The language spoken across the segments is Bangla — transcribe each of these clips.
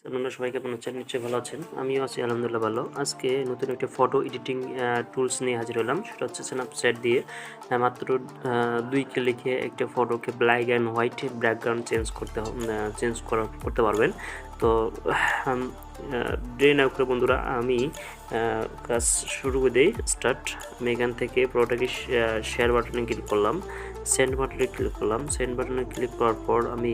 আপনারা সবাই কেমন আছেন? নিশ্চয়ই ভালো আছেন। আমিও আছি আলহামদুলিল্লাহ ভালো। আজকে নতুন একটা ফটো এডিটিং টুলস নিয়ে হাজির হলাম। সেটা হচ্ছে স্ন্যাপচ্যাট দিয়ে মাত্র ২ ক্লিকে একটা ফটোকে black and white background change করতে পারবেন। তো আম দেরি না করে বন্ধুরা আমি কাজ শুরু করে দেই স্টার্ট। আমি এখান থেকে ফটোটাকে শেয়ার বাটনে ক্লিক করলাম। সেন্ড বাটনে ক্লিক করলাম। সেন্ড বাটনে ক্লিক করার পর আমি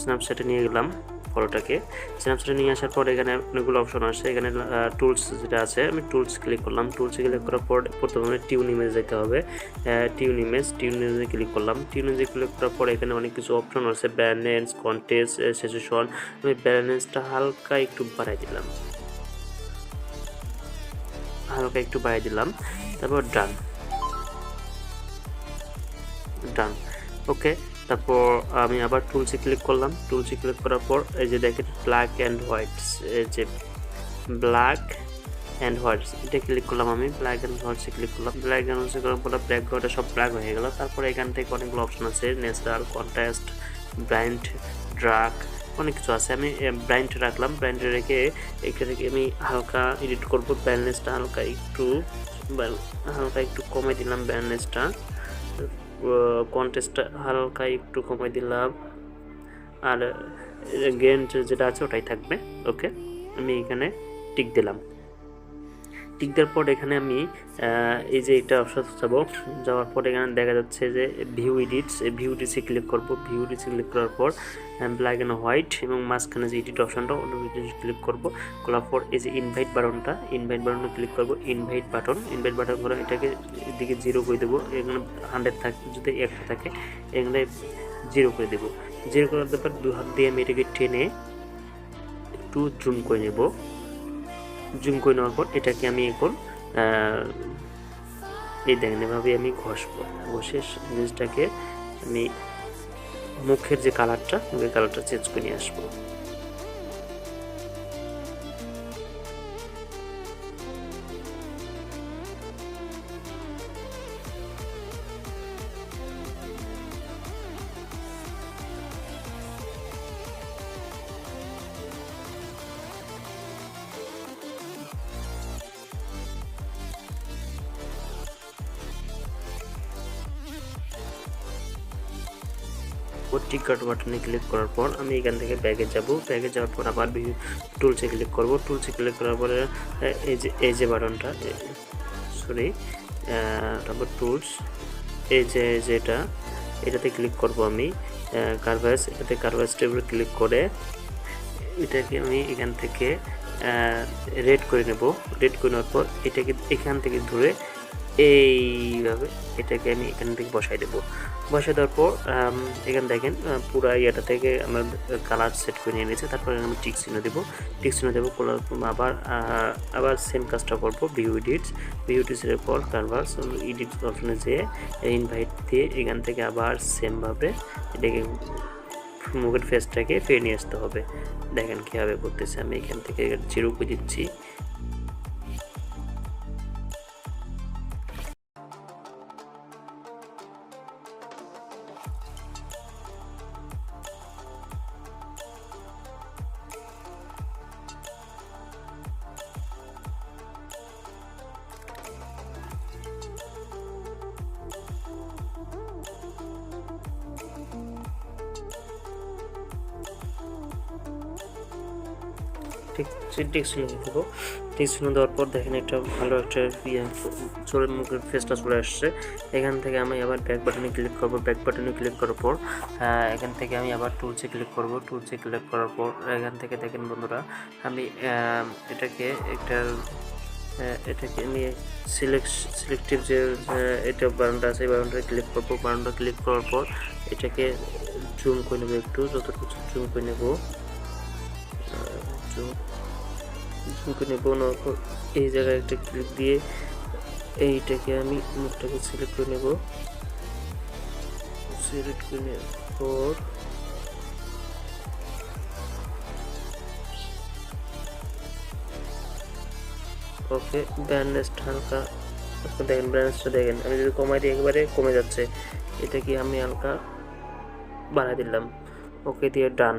স্ন্যাপচ্যাটে নিয়ে গেলাম ফটোটাকে। স্ন্যাপচ্যাটে নিয়ে আসার পর এখানে অনেকগুলো অপশন আসে। এখানে টুলস যেটা আছে, আমি টুলস ক্লিক করলাম। টুলসে ক্লিক করার পর প্রথমে টিউন ইমেজ যেতে হবে। টিউন ইমেজে ক্লিক করলাম। টিউন ইমেজে ক্লিক করার পর এখানে অনেক কিছু অপশন আছে, ব্যালেন্স, কন্টেস্ট, সেচুয়েশন। আমি ব্যালেন্সটা হালকা একটু বাড়াই দিলাম, তারপর ডান। ওকে। তারপর আমি আবার টুলসে ক্লিক করলাম। টুলসে ক্লিক করার পর এই যে দেখেন ব্ল্যাক অ্যান্ড হোয়াইটস, এই যে ব্ল্যাক অ্যান্ড হোয়াইটস এটা ক্লিক করলাম। আমি ব্ল্যাক অ্যান্ড হোয়াইটসে ক্লিক করলাম। ব্ল্যাক অ্যান্ড হোয়াইটসে করার পর ব্যাকগ্রাউন্ডটা সব ব্ল্যাক হয়ে গেল। তারপরে এখান থেকে অনেকগুলো অপশন আছে, ন্যাচারাল, কন্ট্রাস্ট, ব্রাইট, ডার্ক, অনেক কিছু আছে। আমি ব্রাইট রাখলাম। ব্রাইটে রেখে এখানে আমি হালকা এডিট করব। ব্যালেন্সটা হালকা একটু কমে দিলাম। ব্যালেন্সটা, কন্টেস্টটা হালকা একটু কমাই দিলাম, আর গেন যেটা আছে ওটাই থাকবে। ওকে, আমি এখানে টিক দিলাম। টিক দেওয়ার পর এখানে আমি এই যে এটা অপশন যাওয়ার পর এখানে দেখা যাচ্ছে যে ভিউ এডিটসে ক্লিক করব। ভিউ এডিটসে ক্লিক করার পর ব্ল্যাক অ্যান্ড হোয়াইট এবং মাঝখানে যে এডিট অপশনটা ক্লিক করব। করার পর এই যে ইনভাইট বাটনে ক্লিক করব। ইনভাইট বাটন করে এটাকে এদিকে 0 করে দেবো। এখানে 100 থাকে, যদি 1 থাকে এখানে 0 করে দেবো। 0 করার পর 2 হাত দিয়ে আমি এটাকে টেনে একটু জুম করে নেব। জুম করে নেওয়ার পর এটাকে আমি এখন এই দেখেন এভাবে আমি ঘষে জিনিসটাকে আমি মুখের যে কালারটা, ওই কালারটা চেঞ্জ করে নিয়ে আসবো। টিক বাটনে ক্লিক করার পর আমি এখান থেকে ব্যাগে যাওয়ার পর আবার টুলসে ক্লিক করব। টুলসে ক্লিক করার পরে এই যে বাটনটা, তারপর টুলস, এটাতে ক্লিক করব। আমি কারভাস টেবিল ক্লিক করে এটাকে আমি এখান থেকে রেড করে নেওয়ার পর এটাকে এখান থেকে ধরে এইভাবে এটাকে আমি এখান থেকে বসাই দেওয়ার পর এখানে দেখেন পুরো ইয়েটা থেকে আমার কালার সেট করে নিয়ে নিয়েছে। তারপরে আমি টিক চিহ্ন দেবো। আবার সেম কাজটা করবো। ভিউ এডিটসের পর কানভাস এডিট অপশনে যেয়ে ইনভাইট দিয়ে এখান থেকে আবার সেমভাবে এটাকে মুখের ফেসটাকে ফিরে নিয়ে আসতে হবে। দেখেন কীভাবে করতেছে। আমি এখান থেকে 0 করে দিচ্ছি। টিক দেওয়ার পর দেখেন একটা ভালো একটা মুখের ফেসটা চলে আসছে। এখান থেকে আমি আবার ব্যাক বাটনে ক্লিক করব। ব্যাক বাটনে ক্লিক করার পর এখান থেকে আমি আবার টুলসে ক্লিক করব। টুলসে ক্লিক করার পর এখান থেকে দেখেন বন্ধুরা, আমি এটাকে আমি সিলেক্টিভ যে এটা বাটনটা আছে, এই বাটনটা ক্লিক করব। বাটনটা ক্লিক করার পর এটাকে জুম করে নেব, একটু যতটুকু জুম করে নেব। নেওয়ার পর এই জায়গায় একটা ক্লিক দিয়ে এইটাকে আমি মুখটাকে সিলেক্ট করে নেব। সিলেক্ট করে নেওয়ার পর ওকে, ব্যান্ডেজটা হালকা দেখেন, ব্যান্ডেজটা দেখেন আমি যদি কমাই দিই একেবারে কমে যাচ্ছে। এটা কি আমি হালকা বাড়াই দিলাম, ওকে দিয়ে ডান।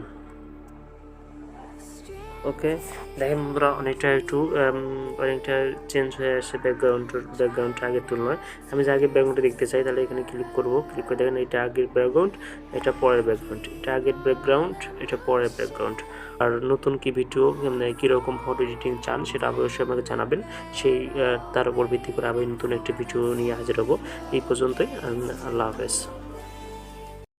ওকে, দেখেন বন্ধুরা অনেকটা চেঞ্জ হয়ে আসে ব্যাকগ্রাউন্ডটা আগের তুলনায়। আমি যে আগে ব্যাকগ্রাউন্ডটা দেখতে চাই তাহলে এখানে ক্লিক করব, ক্লিক করে দেখেন এটা আগের ব্যাকগ্রাউন্ড, এটা পরের ব্যাকগ্রাউন্ড, এটা আগের ব্যাকগ্রাউন্ড, এটা পরের ব্যাকগ্রাউন্ড। আর নতুন কি ভিডিও কীরকম ফটো এডিটিং চান সেটা অবশ্যই আমাকে জানাবেন, তার উপর ভিত্তি করে আমি নতুন একটি ভিডিও নিয়ে হাজির হব। এই পর্যন্তই, আল্লাহ হাফেজ।